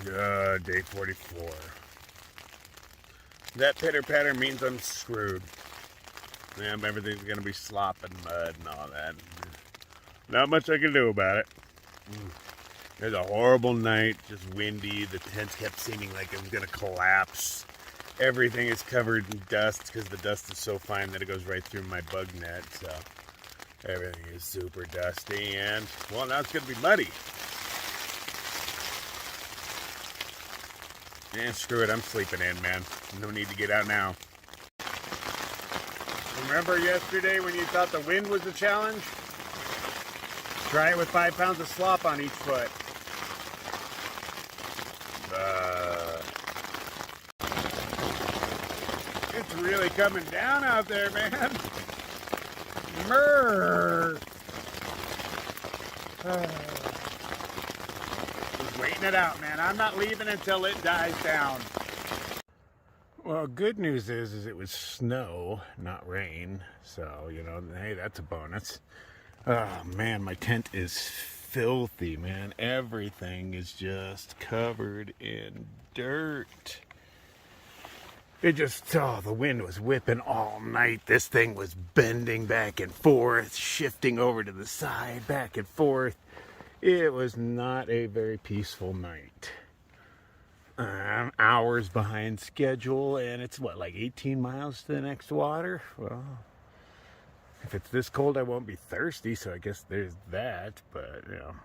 Day 44. That pitter patter means I'm screwed. Yeah, everything's gonna be slop and mud and all that. Not much I can do about it. It was a horrible night, just windy. The tent kept seeming like it was gonna collapse. Everything is covered in dust because the dust is so fine that it goes right through my bug net. So everything is super dusty, and well, now it's gonna be muddy. Yeah, screw it, I'm sleeping in, man. No need to get out now. Remember yesterday when you thought the wind was a challenge? Try it with 5 pounds of slop on each foot. It's really coming down out there, man. Just waiting it out, man. I'm not leaving until it dies down. Well, good news is it was snow, not rain. So, you know, hey, that's a bonus. Oh, man, my tent is filthy, man. Everything is just covered in dirt. It just, oh, the wind was whipping all night. This thing was bending back and forth, shifting over to the side, back and forth. It was not a very peaceful night. I'm hours behind schedule, and it's what, like 18 miles to the next water? Well, if it's this cold, I won't be thirsty, so I guess there's that. But, you know,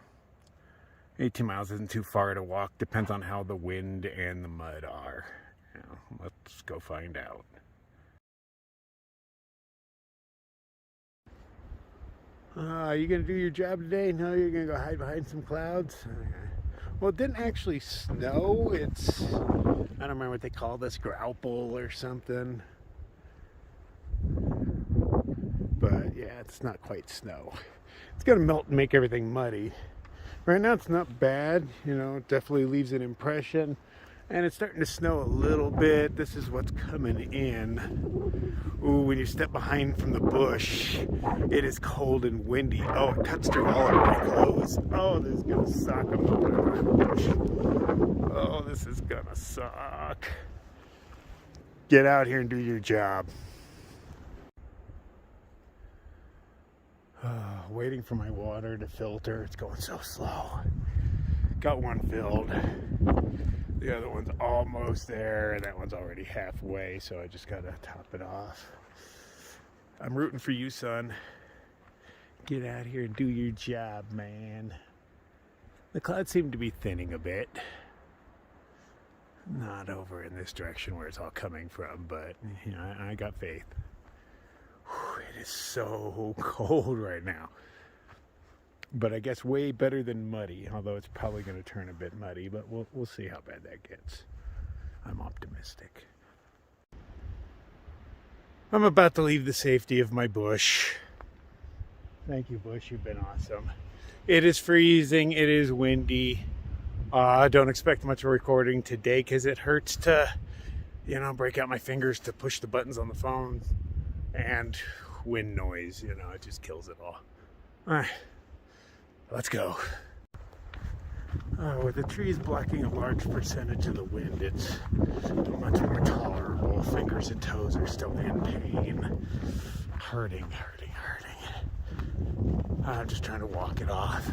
18 miles isn't too far to walk. Depends on how the wind and the mud are. You know, let's go find out. You gonna do your job today? No, you're gonna go hide behind some clouds? Okay. Well, it didn't actually snow. It's, I don't remember what they call this, grapple or something. But yeah, it's not quite snow. It's gonna melt and make everything muddy. Right now it's not bad, you know, it definitely leaves an impression. And it's starting to snow a little bit. This is what's coming in. Ooh, when you step behind from the bush, it is cold and windy. Oh, it cuts through all of my clothes. Oh, this is gonna suck. I'm not gonna behind the bush. Oh, this is gonna suck. Get out here and do your job. Waiting for my water to filter. It's going so slow. Got one filled. The other one's almost there, and that one's already halfway, so I just gotta top it off. I'm rooting for you, son. Get out here and do your job, man. The clouds seem to be thinning a bit. Not over in this direction where it's all coming from, but you know, I got faith. Whew, it is so cold right now. But I guess way better than muddy, although it's probably going to turn a bit muddy, but we'll see how bad that gets. I'm optimistic. I'm about to leave the safety of my bush. Thank you, bush. You've been awesome. It is freezing. It is windy. I don't expect much of a recording today because it hurts to, you know, break out my fingers to push the buttons on the phone. And wind noise, you know, it just kills it all. All right. Let's go. With the trees blocking a large percentage of the wind, it's much more tolerable. Fingers and toes are still in pain. Hurting. I'm just trying to walk it off.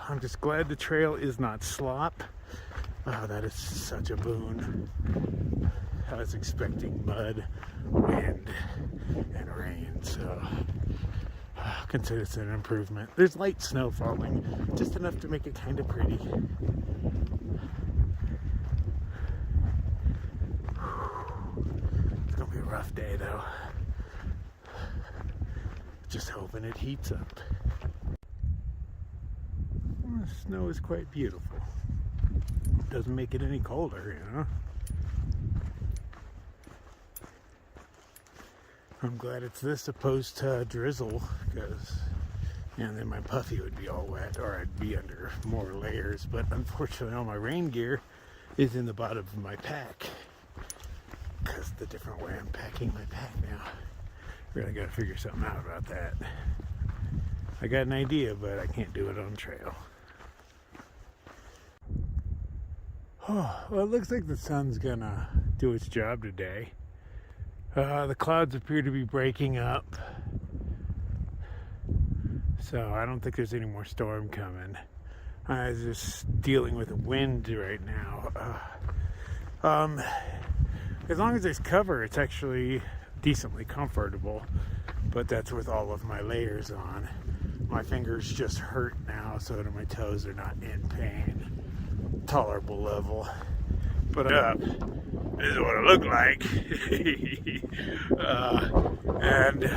I'm just glad the trail is not slop. Oh, that is such a boon. I was expecting mud, wind, and rain, so I consider it's an improvement. There's light snow falling, just enough to make it kind of pretty. It's gonna be a rough day though. Just hoping it heats up. Well, the snow is quite beautiful. Doesn't make it any colder, you know. I'm glad it's this opposed to drizzle, because, you know, then my puffy would be all wet, or I'd be under more layers. But unfortunately, all my rain gear is in the bottom of my pack, because the different way I'm packing my pack now. Really got to figure something out about that. I got an idea, but I can't do it on trail. Oh, well, it looks like the sun's gonna do its job today. The clouds appear to be breaking up, so I don't think there's any more storm coming. I was just dealing with the wind right now. As long as there's cover, it's actually decently comfortable, but that's with all of my layers on. My fingers just hurt now, so that my toes are not in pain. Tolerable level. But this is what it looked like. And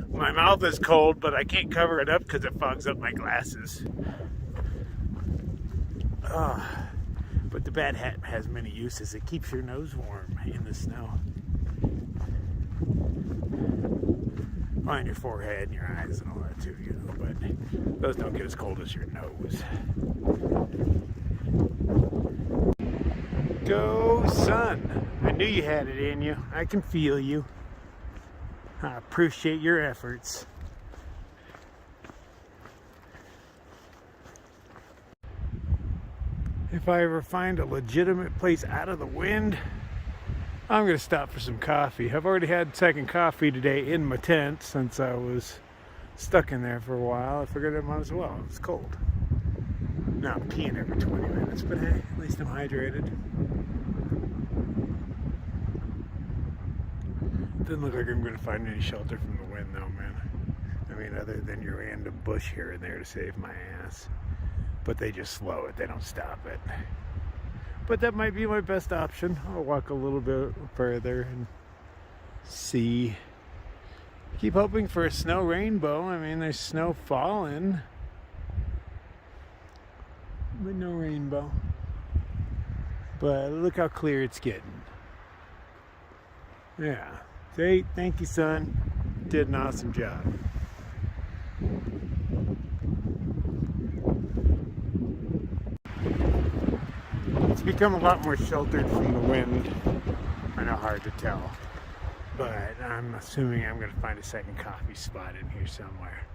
my mouth is cold, but I can't cover it up because it fogs up my glasses. But the bad hat has many uses. It keeps your nose warm in the snow. On your forehead and your eyes and all that too, you know, but those don't get as cold as your nose. Go, son. I knew you had it in you. I can feel you. I appreciate your efforts. If I ever find a legitimate place out of the wind, I'm going to stop for some coffee. I've already had second coffee today in my tent since I was stuck in there for a while. I figured I might as well. It's cold. Now I'm peeing every 20 minutes, but hey, at least I'm hydrated. Doesn't look like I'm going to find any shelter from the wind though, man. I mean, other than your random bush here and there to save my ass. But they just slow it, they don't stop it. But that might be my best option. I'll walk a little bit further and see. Keep hoping for a snow rainbow. I mean, there's snow falling, but no rainbow. But look how clear it's getting. Yeah. Say, thank you, son. Did an awesome job. It's become a lot more sheltered from the wind. I know, hard to tell. But I'm assuming I'm going to find a second coffee spot in here somewhere.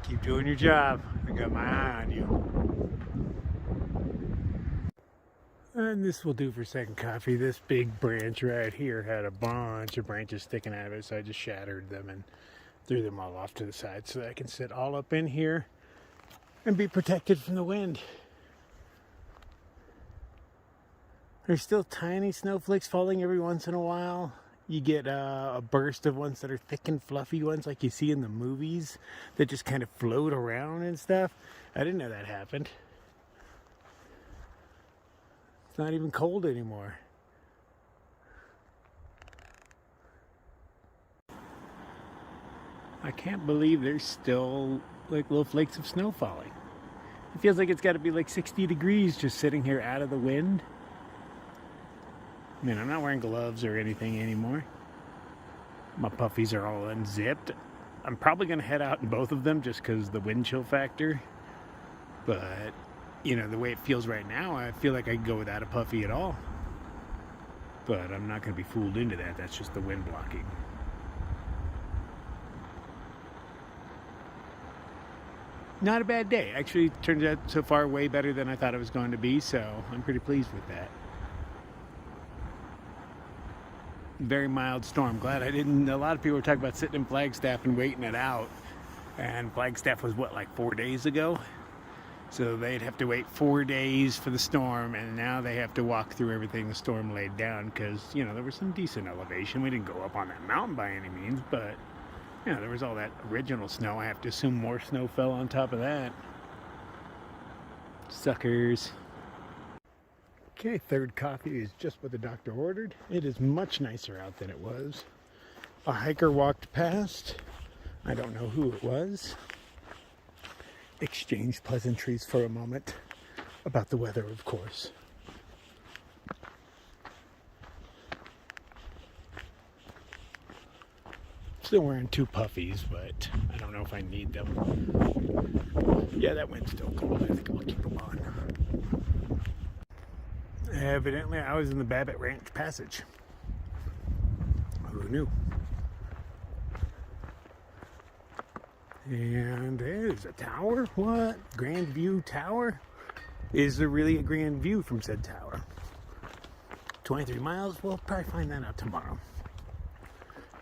Keep doing your job. I got my eye on you. And this will do for second coffee. This big branch right here had a bunch of branches sticking out of it, so I just shattered them and threw them all off to the side so that I can sit all up in here and be protected from the wind. There's still tiny snowflakes falling every once in a while. You get a burst of ones that are thick and fluffy ones like you see in the movies that just kind of float around and stuff. I didn't know that happened. It's not even cold anymore. I can't believe there's still like little flakes of snow falling. It feels like it's got to be like 60 degrees just sitting here out of the wind. I mean, I'm not wearing gloves or anything anymore. My puffies are all unzipped. I'm probably going to head out in both of them just because the wind chill factor. But, you know, the way it feels right now, I feel like I could go without a puffy at all. But I'm not going to be fooled into that. That's just the wind blocking. Not a bad day. Actually, turns out so far way better than I thought it was going to be, so I'm pretty pleased with that. Very mild storm. Glad I didn't. A lot of people were talking about sitting in Flagstaff and waiting it out. And Flagstaff was what, like 4 days ago? So they'd have to wait 4 days for the storm, and now they have to walk through everything the storm laid down because, you know, there was some decent elevation. We didn't go up on that mountain by any means, but, you know, there was all that original snow. I have to assume more snow fell on top of that. Suckers. Okay, third coffee is just what the doctor ordered. It is much nicer out than it was. A hiker walked past. I don't know who it was. Exchanged pleasantries for a moment. About the weather, of course. Still wearing 2 puffies, but I don't know if I need them. Yeah, that wind's still cold. I think I'll keep them on. Evidently, I was in the Babbitt Ranch Passage. Who knew? And there's a tower? What? Grand View Tower? Is there really a grand view from said tower? 23 miles? We'll probably find that out tomorrow.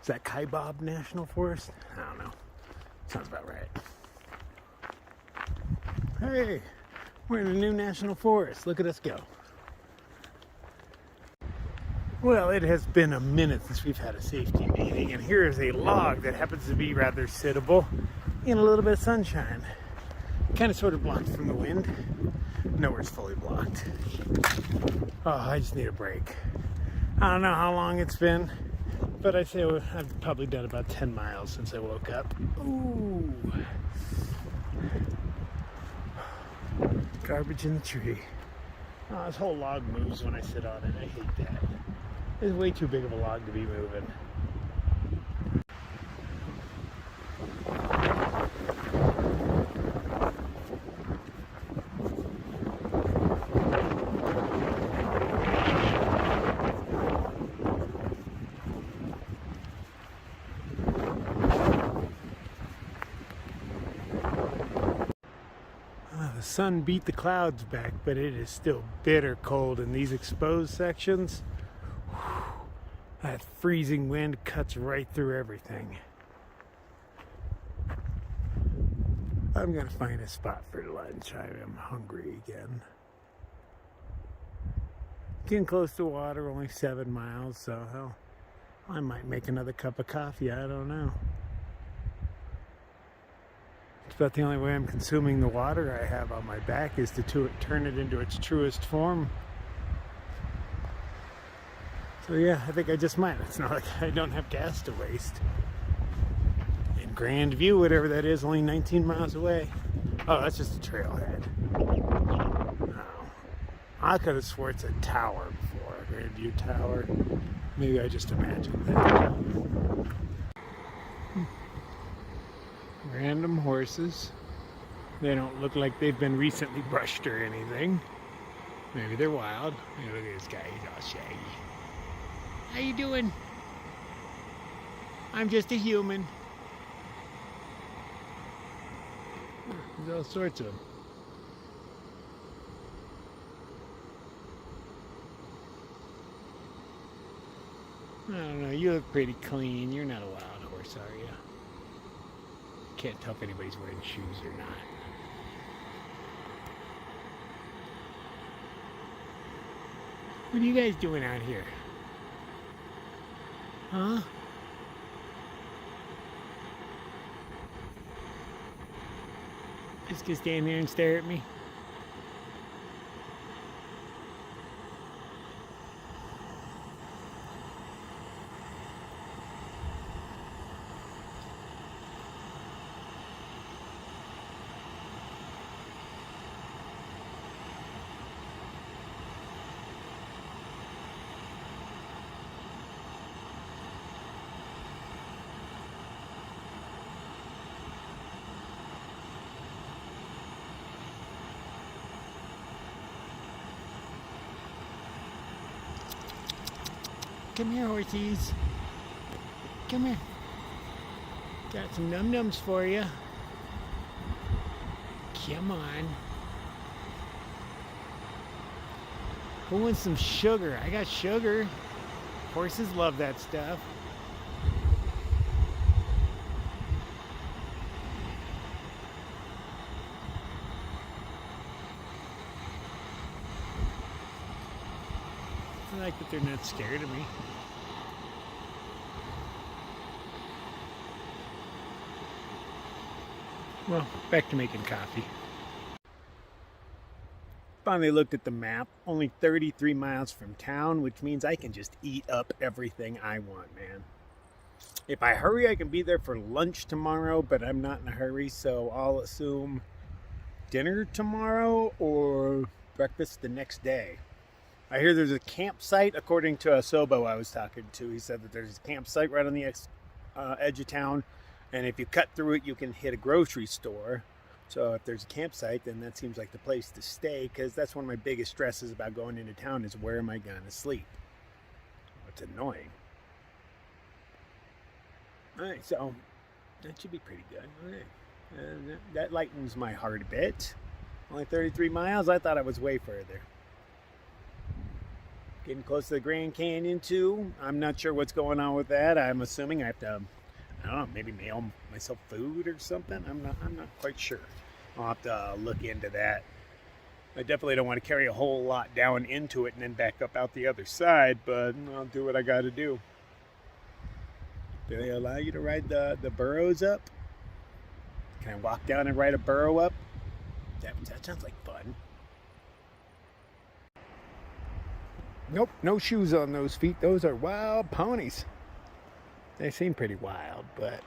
Is that Kaibab National Forest? I don't know. Sounds about right. Hey, we're in a new national forest. Look at us go. Well, it has been a minute since we've had a safety meeting, and here is a log that happens to be rather sittable in a little bit of sunshine. Kind of sort of blocked from the wind. Nowhere it's fully blocked. Oh, I just need a break. I don't know how long it's been, but I'd say I've probably done about 10 miles since I woke up. Ooh. Garbage in the tree. Oh, this whole log moves when I sit on it. I hate that. It's way too big of a log to be moving. The sun beat the clouds back, but it is still bitter cold in these exposed sections. That freezing wind cuts right through everything. I'm gonna find a spot for lunch. I am hungry again. Getting close to water, only 7 miles, so hell, I might make another cup of coffee. I don't know. It's about the only way I'm consuming the water I have on my back is to turn it into its truest form. So yeah, I think I just might. It's not like I don't have gas to waste. And Grand View, whatever that is, only 19 miles away. Oh, that's just a trailhead. No. I could have swore it's a tower before, a Grand View Tower. Maybe I just imagined that. Random horses. They don't look like they've been recently brushed or anything. Maybe they're wild. Hey, look at this guy, he's all shaggy. How you doing? I'm just a human. There's all sorts of them. I don't know, you look pretty clean. You're not a wild horse, are you? Can't tell if anybody's wearing shoes or not. What are you guys doing out here? Huh? Just gonna stand there and stare at me? Come here, horsies. Come here. Got some num-nums for you. Come on. Who wants some sugar? I got sugar. Horses love that stuff. I like that they're not scared of me. Well, back to making coffee. Finally looked at the map. Only 33 miles from town, which means I can just eat up everything I want, man. If I hurry, I can be there for lunch tomorrow, but I'm not in a hurry, so I'll assume dinner tomorrow or breakfast the next day. I hear there's a campsite, according to a Sobo I was talking to. He said that there's a campsite right on the edge of town, and if you cut through it, you can hit a grocery store. So if there's a campsite, then that seems like the place to stay, because that's one of my biggest stresses about going into town is where am I going to sleep? It's annoying. All right, so that should be pretty good. All right. That lightens my heart a bit. Only 33 miles? I thought I was way further. Getting close to the Grand Canyon too. I'm not sure what's going on with that. I'm assuming I have to, I don't know, maybe mail myself food or something. I'm not quite sure. I'll have to look into that. I definitely don't want to carry a whole lot down into it and then back up out the other side, but I'll do what I got to do. Do they allow you to ride the burrows up? Can I walk down and ride a burrow up? That sounds like fun. Nope, no shoes on those feet. Those are wild ponies. They seem pretty wild, but,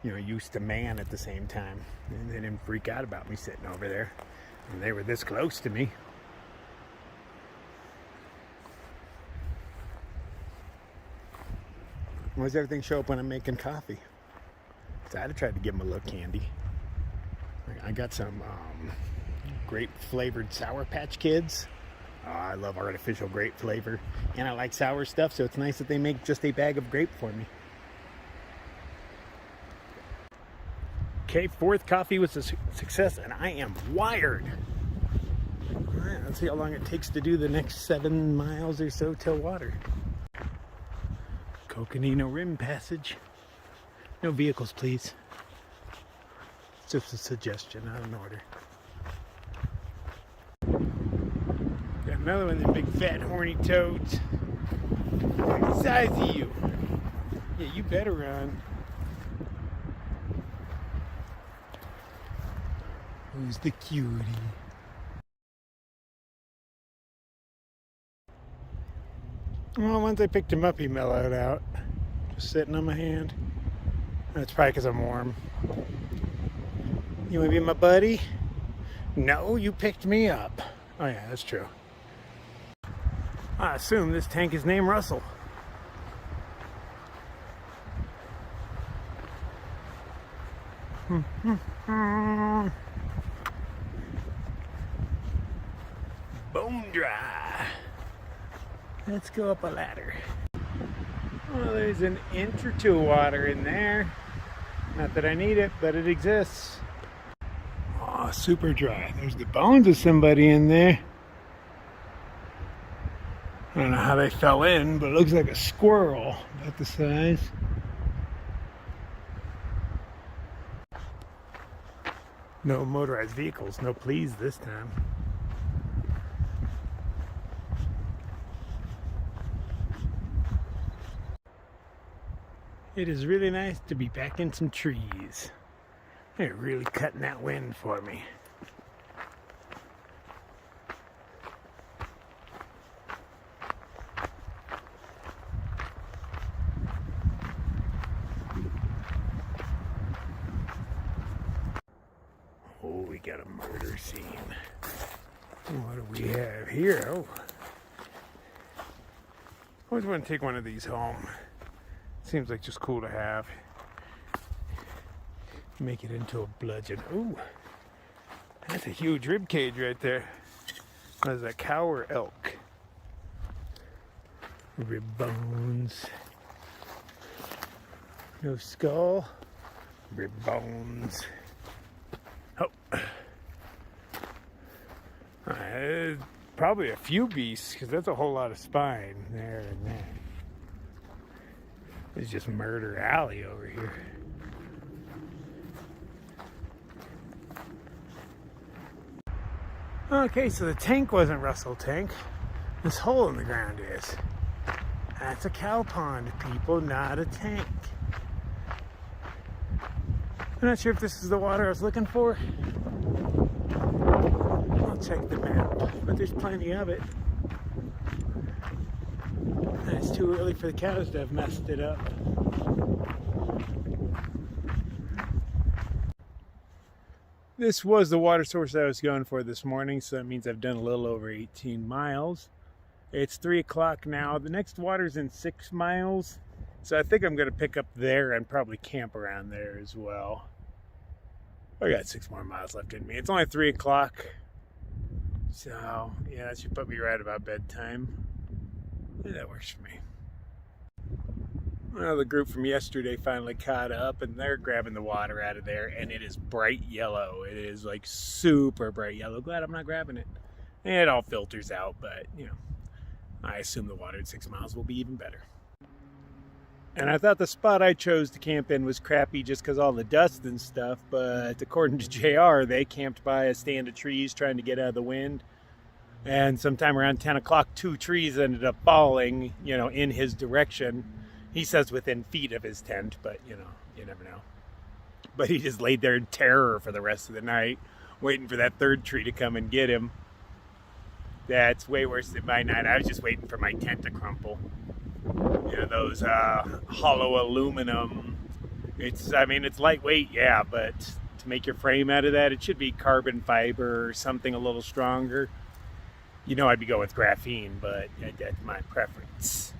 you know, used to man at the same time. And they didn't freak out about me sitting over there. And they were this close to me. Why does everything show up when I'm making coffee? So I'd have tried to give them a little candy. I got some grape flavored Sour Patch Kids. I love artificial grape flavor, and I like sour stuff, so it's nice that they make just a bag of grape for me. Okay, fourth coffee was a success, and I am wired. All right, let's see how long it takes to do the next 7 miles or so till water. Coconino Rim Passage. No vehicles, please. It's just a suggestion, not an order. Got another one of them big fat horny toads. What size are you? Yeah, you better run. Who's the cutie? Well, once I picked him up, he mellowed out. Just sitting on my hand. That's probably because I'm warm. You want to be my buddy? No, you picked me up. Oh yeah, that's true. I assume this tank is named Russell. Bone dry. Let's go up a ladder. Well, there's an inch or two of water in there. Not that I need it, but it exists. Oh, super dry. There's the bones of somebody in there. I don't know how they fell in, but it looks like a squirrel, about the size. No motorized vehicles, no please this time. It is really nice to be back in some trees. They're really cutting that wind for me. Oh, we got a murder scene. What do we have here? Oh, I always want to take one of these home. Seems like just cool to have. Make it into a bludgeon. Ooh, that's a huge rib cage right there. That's a cow or elk. Rib bones. No skull. Rib bones. Oh. Probably a few beasts, because that's a whole lot of spine there and there. It's just murder alley over here. Okay, so the tank wasn't Russell Tank. This hole in the ground is. That's a cow pond, people, not a tank. I'm not sure if this is the water I was looking for. I'll check the map, but there's plenty of it. And it's too early for the cows to have messed it up. This was the water source I was going for this morning, so that means I've done a little over 18 miles. It's 3 o'clock now. The next water's in 6 miles, so I think I'm going to pick up there and probably camp around there as well. I got 6 more miles left in me. It's only 3 o'clock, so yeah, that should put me right about bedtime. Yeah, that works for me. Well, the group from yesterday finally caught up, and they're grabbing the water out of there, and it is bright yellow. It is like super bright yellow. Glad I'm not grabbing it. And it all filters out, but you know, I assume the water at 6 miles will be even better. And I thought the spot I chose to camp in was crappy just because all the dust and stuff, but according to JR, they camped by a stand of trees trying to get out of the wind. And sometime around 10 o'clock, 2 trees ended up falling, you know, in his direction. He says within feet of his tent, but you know, you never know. But he just laid there in terror for the rest of the night, waiting for that 3rd tree to come and get him. That's way worse than my night. I was just waiting for my tent to crumple. You know, those hollow aluminum. I mean, it's lightweight, yeah, but to make your frame out of that, it should be carbon fiber or something a little stronger. You know, I'd be going with graphene, but that's my preference.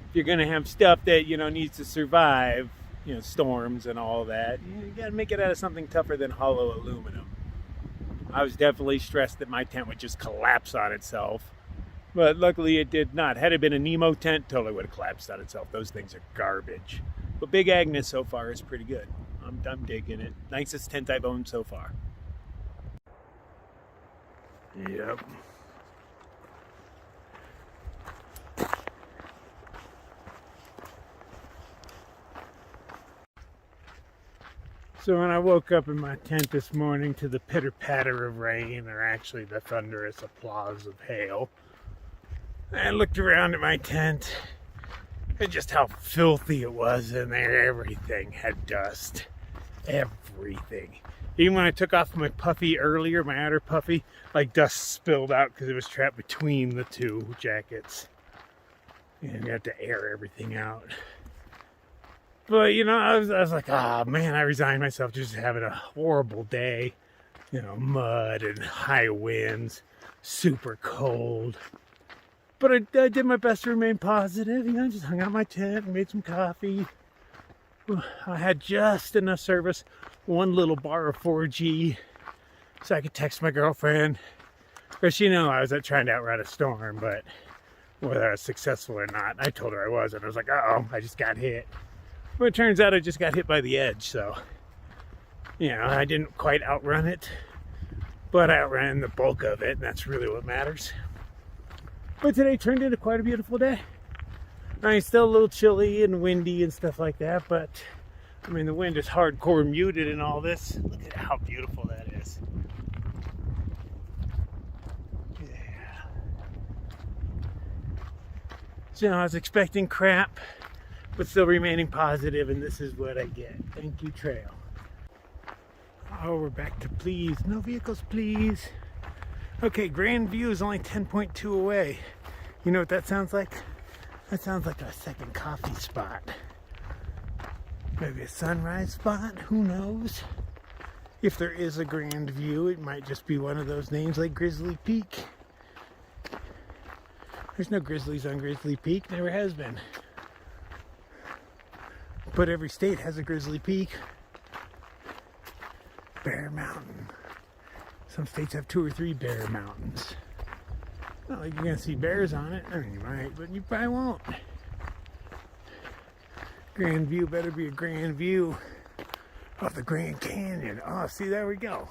If you're going to have stuff that, you know, needs to survive, you know, storms and all that, you got to make it out of something tougher than hollow aluminum. I was definitely stressed that my tent would just collapse on itself, but luckily it did not. Had it been a Nemo tent, totally would have collapsed on itself. Those things are garbage. But Big Agnes so far is pretty good. I'm digging it. Nicest tent I've owned so far. Yep. So when I woke up in my tent this morning to the pitter-patter of rain, or actually the thunderous applause of hail, I looked around at my tent and just how filthy it was in there. Everything had dust. Everything. Even when I took off my puffy earlier, my outer puffy, like dust spilled out because it was trapped between the 2 jackets. And you have to air everything out. But, you know, I was like, oh, man, I resigned myself to just having a horrible day. You know, mud and high winds, super cold. But I did my best to remain positive. You know, just hung out my tent and made some coffee. I had just enough service, 1 little bar of 4G, so I could text my girlfriend. Because she knew I was trying to outrun a storm, but whether I was successful or not, I told her I was. And I was like, uh-oh, I just got hit. But it turns out I just got hit by the edge, so, you know, I didn't quite outrun it, but I outran the bulk of it, and that's really what matters. But today turned into quite a beautiful day. I mean, it's still a little chilly and windy and stuff like that, but, I mean, the wind is hardcore muted and all this. Look at how beautiful that is. Yeah. So I was expecting crap, but still remaining positive, and this is what I get. Thank you, trail. Oh, we're back to please. No vehicles, please. Okay, Grand View is only 10.2 away. You know what that sounds like? That sounds like a second coffee spot. Maybe a sunrise spot? Who knows? If there is a Grand View, it might just be one of those names like Grizzly Peak. There's no grizzlies on Grizzly Peak. Never has been. But every state has a Grizzly Peak. Bear Mountain. Some states have 2 or 3 Bear Mountains. Not like you're going to see bears on it. I mean, you might, but you probably won't. Grand View better be a grand view of the Grand Canyon. Oh, see, there we go.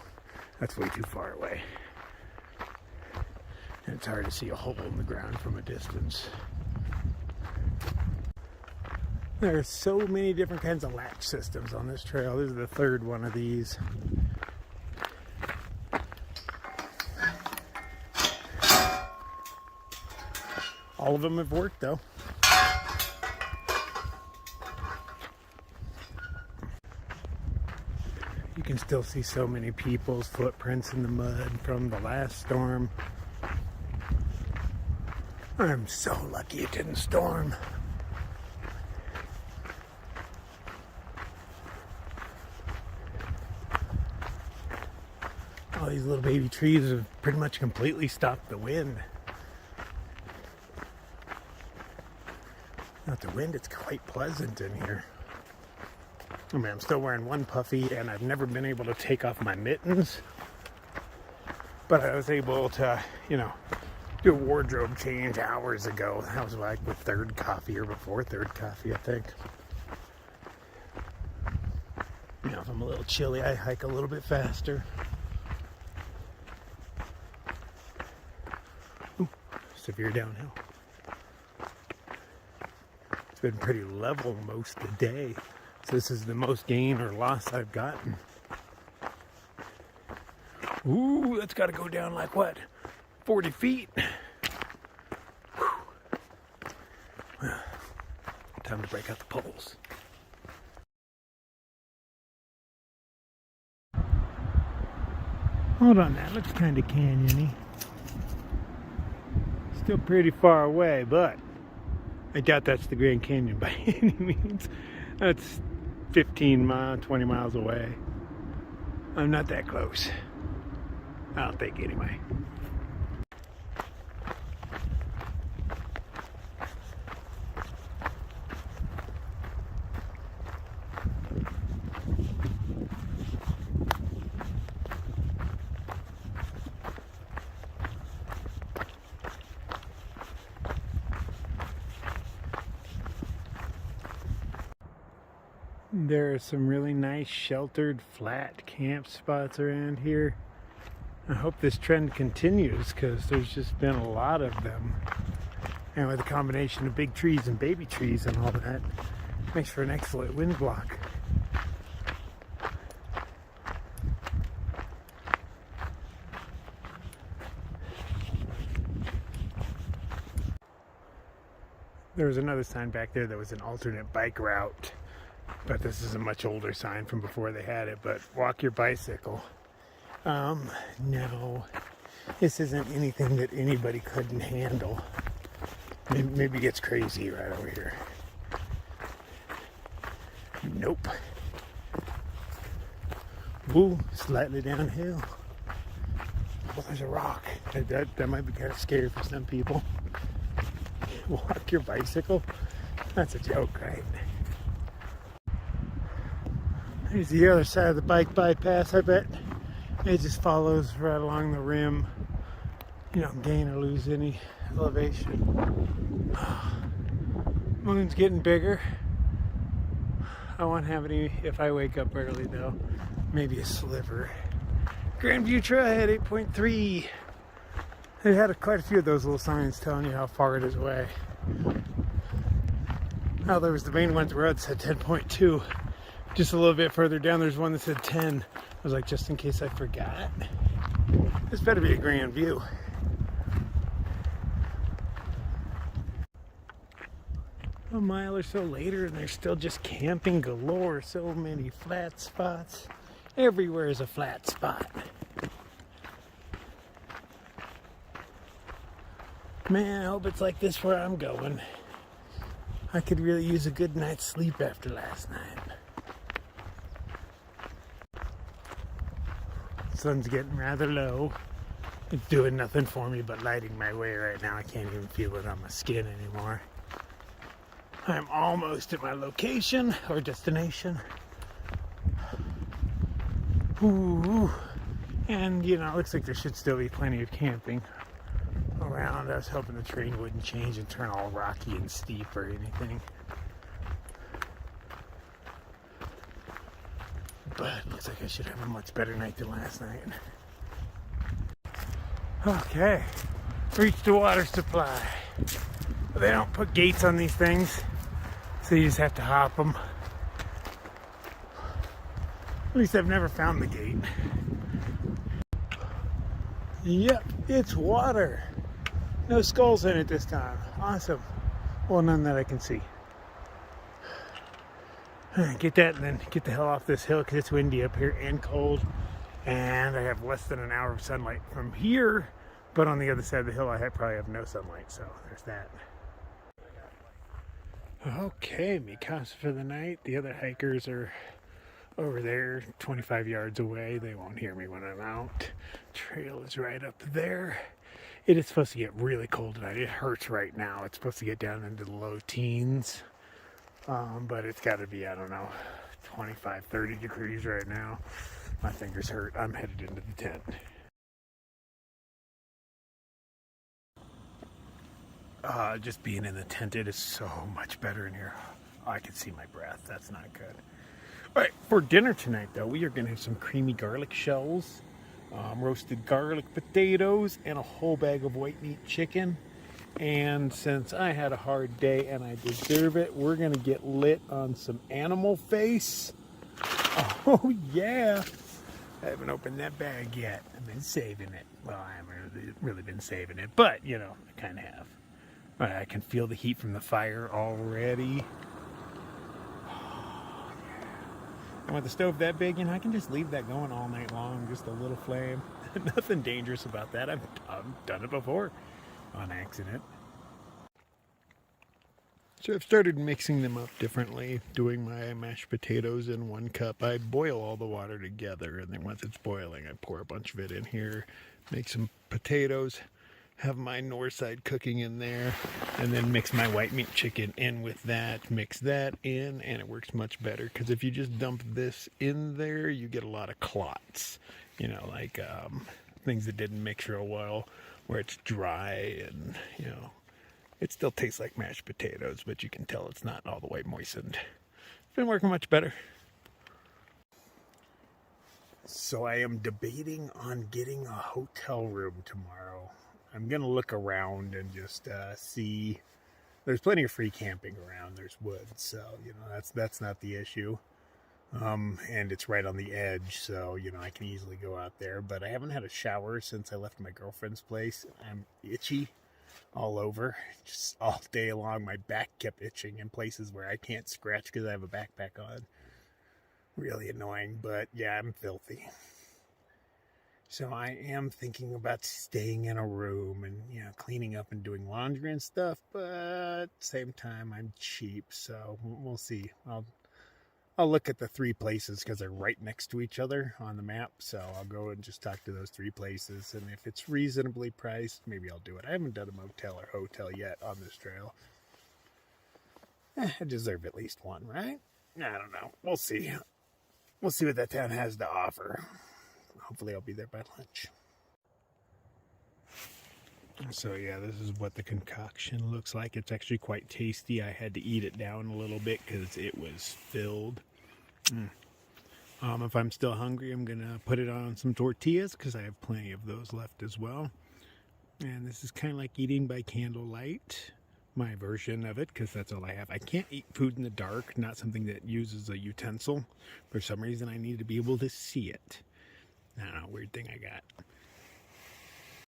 That's way too far away. And it's hard to see a hole in the ground from a distance. There are so many different kinds of latch systems on this trail. This is the 3rd one of these. All of them have worked, though. You can still see so many people's footprints in the mud from the last storm. I'm so lucky it didn't storm. All these little baby trees have pretty much completely stopped the wind. Not the wind, it's quite pleasant in here. I mean, I'm still wearing 1 puffy, and I've never been able to take off my mittens. But I was able to, you know, do a wardrobe change hours ago. That was like with third coffee or before third coffee, I think. Now, if I'm a little chilly, I hike a little bit faster. Ooh, severe downhill. It's been pretty level most of the day. So this is the most gain or loss I've gotten. Ooh, that's got to go down like what? 40 feet? Well, time to break out the poles. Hold on, that looks kind of canyony. Still pretty far away, but I doubt that's the Grand Canyon by any means. That's 15 miles, 20 miles away. I'm not that close. I don't think anyway. There are some really nice sheltered flat camp spots around here. I hope this trend continues because there's just been a lot of them. And with a combination of big trees and baby trees and all that, makes for an excellent wind block. There was another sign back there that was an alternate bike route. But this is a much older sign from before they had it. But walk your bicycle. No. This isn't anything that anybody couldn't handle. Maybe it gets crazy right over here. Nope. Woo, slightly downhill. Oh, there's a rock. That might be kind of scary for some people. Walk your bicycle? That's a joke, right? Here's the other side of the bike bypass, I bet. It just follows right along the rim. You don't gain or lose any elevation. Moon's getting bigger. I won't have any if I wake up early though. Maybe a sliver. Grandview Trailhead 8.3. They had quite a few of those little signs telling you how far it is away. Now there was the main one that said 10.2. Just a little bit further down, there's one that said 10. I was like, just in case I forgot. This better be a grand view. A mile or so later, and they're still just camping galore. So many flat spots. Everywhere is a flat spot. Man, I hope it's like this where I'm going. I could really use a good night's sleep after last night. Sun's getting rather low. It's doing nothing for me but lighting my way right now. I can't even feel it on my skin anymore. I'm almost at my location or destination. Ooh. And you know, it looks like there should still be plenty of camping around. I was hoping the terrain wouldn't change and turn all rocky and steep or anything. But it looks like I should have a much better night than last night. Okay, reached the water supply. They don't put gates on these things, so you just have to hop them. At least I've never found the gate. Yep, it's water. No skulls in it this time. Awesome. Well, none that I can see. Get that and then get the hell off this hill because it's windy up here and cold. And I have less than an hour of sunlight from here. But on the other side of the hill, I probably have no sunlight. So there's that. Okay, me casa for the night. The other hikers are over there 25 yards away. They won't hear me when I'm out. Trail is right up there. It is supposed to get really cold tonight. It hurts right now. It's supposed to get down into the low teens. But it's got to be, I don't know, 25, 30 degrees right now. My fingers hurt. I'm headed into the tent. Just being in the tent, it is so much better in here. Oh, I can see my breath. That's not good. All right, for dinner tonight, though, we are going to have some creamy garlic shells, roasted garlic potatoes, and a whole bag of white meat chicken. And since I had a hard day and I deserve it, we're going to get lit on some animal face. Oh, yeah. I haven't opened that bag yet. I've been saving it. Well, I haven't really been saving it, but, you know, I kind of have. All right, I can feel the heat from the fire already. And with the stove that big, you know, I can just leave that going all night long, just a little flame. Nothing dangerous about that. I've done it before on accident. So I've started mixing them up differently, doing my mashed potatoes in 1 cup. I boil all the water together, and then once it's boiling, I pour a bunch of it in here, make some potatoes, have my north side cooking in there, and then mix my white meat chicken in with that, mix that in, and it works much better. Because if you just dump this in there, you get a lot of clots, you know, like things that didn't mix real well, where it's dry and, you know, it still tastes like mashed potatoes, but you can tell it's not all the way moistened. It's been working much better. So I am debating on getting a hotel room tomorrow. I'm going to look around and just see. There's plenty of free camping around. There's woods, so, you know, that's not the issue. And it's right on the edge, so, you know, I can easily go out there. But I haven't had a shower since I left my girlfriend's place. I'm itchy all over. Just all day long, my back kept itching in places where I can't scratch because I have a backpack on. Really annoying, but yeah, I'm filthy. So I am thinking about staying in a room and, you know, cleaning up and doing laundry and stuff, but at the same time, I'm cheap, so we'll see. I'll look at the 3 places because they're right next to each other on the map, so I'll go and just talk to those 3 places, and if it's reasonably priced, maybe I'll do it. I haven't done a motel or hotel yet on this trail. I deserve at least one, right? I don't know. We'll see. We'll see what that town has to offer. Hopefully I'll be there by lunch. So yeah, this is what the concoction looks like. It's actually quite tasty. I had to eat it down a little bit because it was filled. If I'm still hungry, I'm gonna put it on some tortillas because I have plenty of those left as well. And this is kind of like eating by candlelight, my version of it, because that's all I have. I can't eat food in the dark, not something that uses a utensil. For some reason, I need to be able to see it. I don't know, weird thing I got.